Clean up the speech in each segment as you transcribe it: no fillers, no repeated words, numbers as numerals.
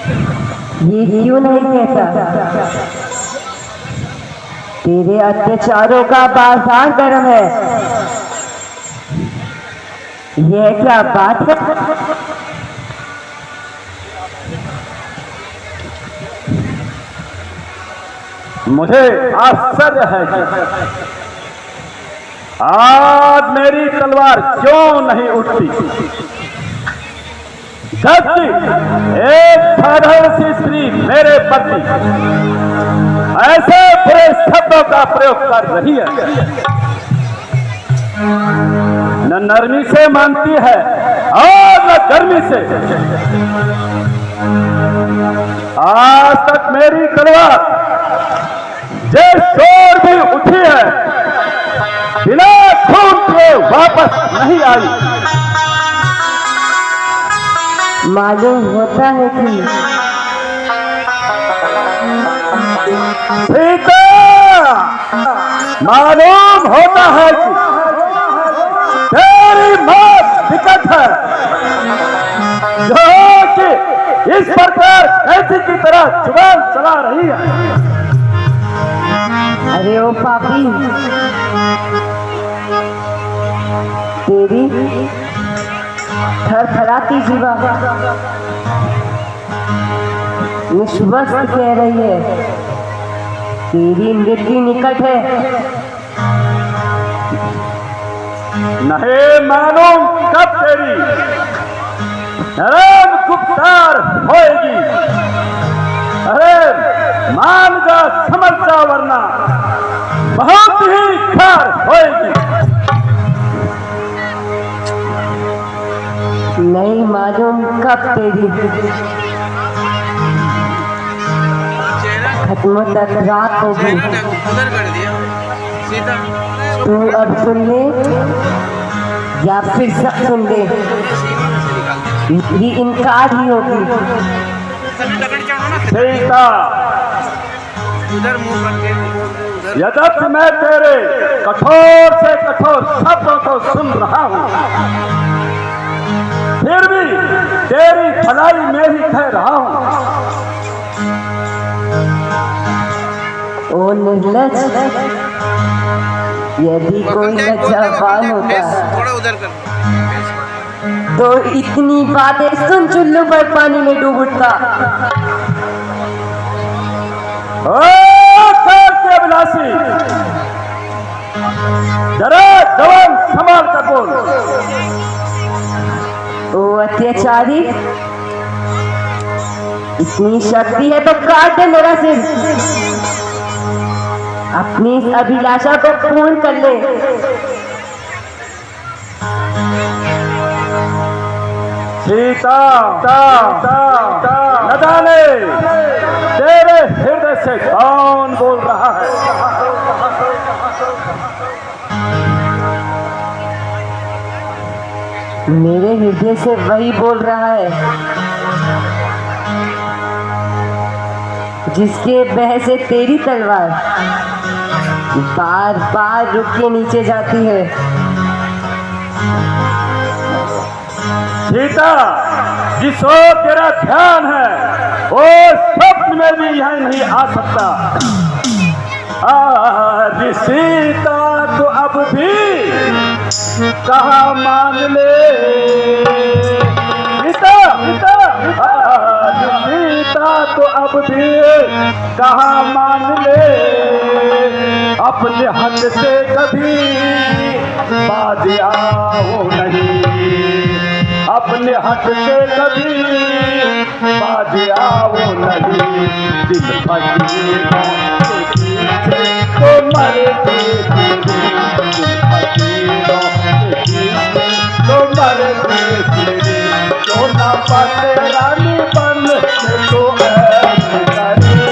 ये क्यों नहीं कहता? तेरे अत्याचारों का बाजार गर्म है। यह क्या बात है? मुझे आश्चर्य है कि आज मेरी तलवार क्यों नहीं उठती, जबकि एक साधारण सी स्त्री मेरे पति ऐसे बुरे शब्दों का प्रयोग कर रही है। न नरमी से मानती है और न गर्मी से। आज तक मेरी तलवार जैसे शोर भी उठी है, बिना खून के वापस नहीं आई। मालूम होता है कि सीता, मालूम होता है कि तेरी मौत निकट है, जो कि इस प्रकार कैसी की तरह जुबान चला रही है। अरे ओ पापी, तेरी थरथराती जीवा निश्वस्त कह रही है, तेरी मृत्यु निकट है। नहीं मालूम कब तेरी नरम गुप्तार होएगी। अरे मान जा, समझ जा, वरना बहुत ही खार होएगी। नहीं मालूम कब तेरी खत्म तक रात होगी। तू अब सुन ले या फिर सब सुन ले, ये इनकार ही होगी। सीता, यद्यपि मैं तेरे कठोर से कठोर शब्दों को सुन रहा हूं, फिर भी तेरी भलाई में ही कह रहा हूं। ओ निर्लज, यदि कोई लज्जावान होता तो इतनी बातें सुन चुल्लू पर पानी में डूब उठता। अभिलाषी, जरा जवान संभाल कर बोल। ओ अत्याचारी, इतनी शक्ति है तो काट दे मेरा सिर, अपनी इस अभिलाषा को पूर्ण कर ले। सीता, न जाने तेरे हृदय से कौन बोल रहा है। मेरे हृदय से वही बोल रहा है जिसके बह से तेरी तलवार बार बार रुक के नीचे जाती है। सीता, जिस ओर तेरा ध्यान है वो स्वप्न में भी यहाँ नहीं आ सकता। सीता तो अब भी कहाँ मान ले। सीता, सीता तो अब भी कहाँ मान ले। अपने हाथ से कभी बाज आओ नहीं, अपने हाथ से कभी बाज आओ नहीं। दिल फकीरों के पीछे तो मरते फिरे, दिल फकीरों के पीछे तो मरते फिरे। तो ना पाते रानी बन तो ऐसे करे।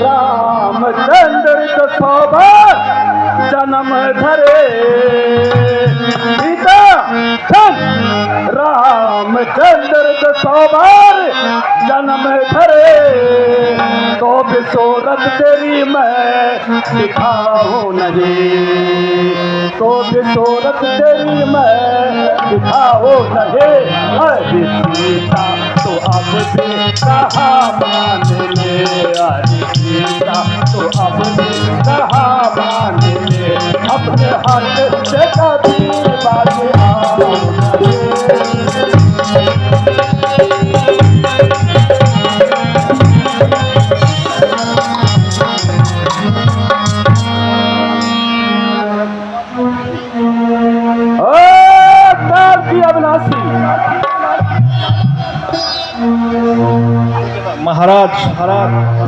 रामचंद्र को 100 बार जन्म धरे। सीता, रामचंद्र को 100 बार जन्म धरे तो भी सूरत तेरी मैं दिखाऊं नहीं, तो भी सूरत तेरी मैं दिखाऊं नहीं। अरे सीता तो अब भी कहा मान ले, अरे सीता तो अब भी कहा मान ले, अपने हाथ से कभी बात आओ महाराज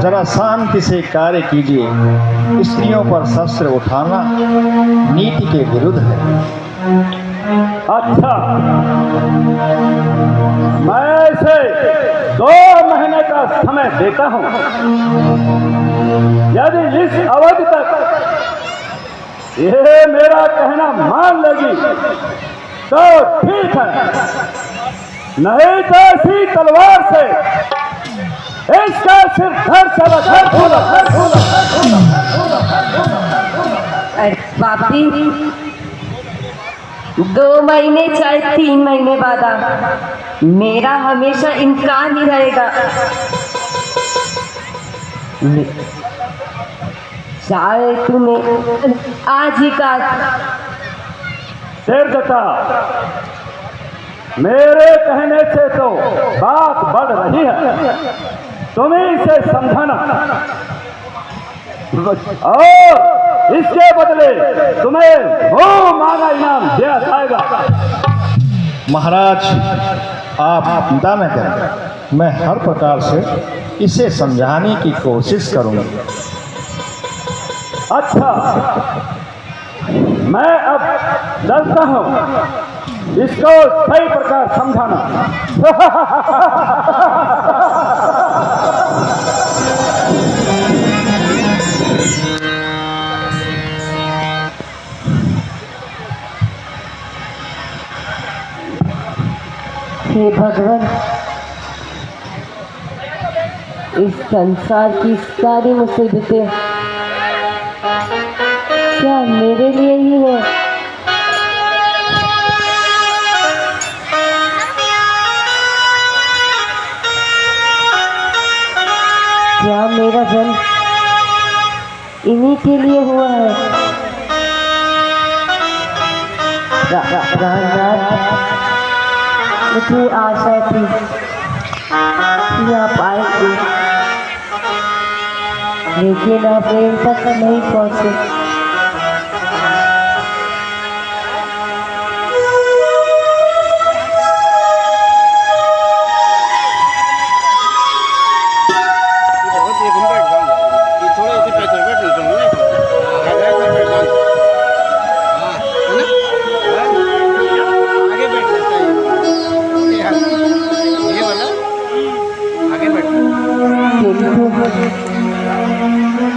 जरा शांति से कार्य कीजिए। स्त्रियों पर शस्त्र उठाना नीति के विरुद्ध है। अच्छा, मैं इसे 2 महीने का समय देता हूं। यदि इस अवधि तक ये मेरा कहना मान लेगी तो ठीक है, नहीं तो इसी तलवार से इसका सिर धड़ से बापी 2 महीने चाहे 3 महीने बाद आ, मेरा हमेशा इनकार ही रहेगा। चाहे तुम्हें आज ही का शेर दत्ता, मेरे कहने से तो बात बढ़ रही है, तुम्हें इसे समझाना और इसके बदले तुम्हें वो मांगा इनाम दिया जाएगा। महाराज आप चिंता न करें, मैं हर प्रकार से इसे समझाने की कोशिश करूंगा। अच्छा, मैं अब चलता हूं, इसको सही प्रकार समझाना। हे भगवान, इस संसार की सारी मुसीबतें क्या मेरे लिए ही है? क्या मेरा जन्म इन्हीं के लिए हुआ है? मुझे आशा थी कि आप आएंगे, लेकिन आप प्रेम तक नहीं पहुंचे।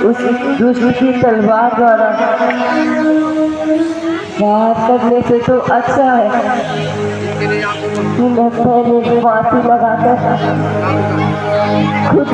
उस दुष्ट की तलवार द्वारा घात करने से तो अच्छा है कि मैं पहले फांसी लगाकर खुद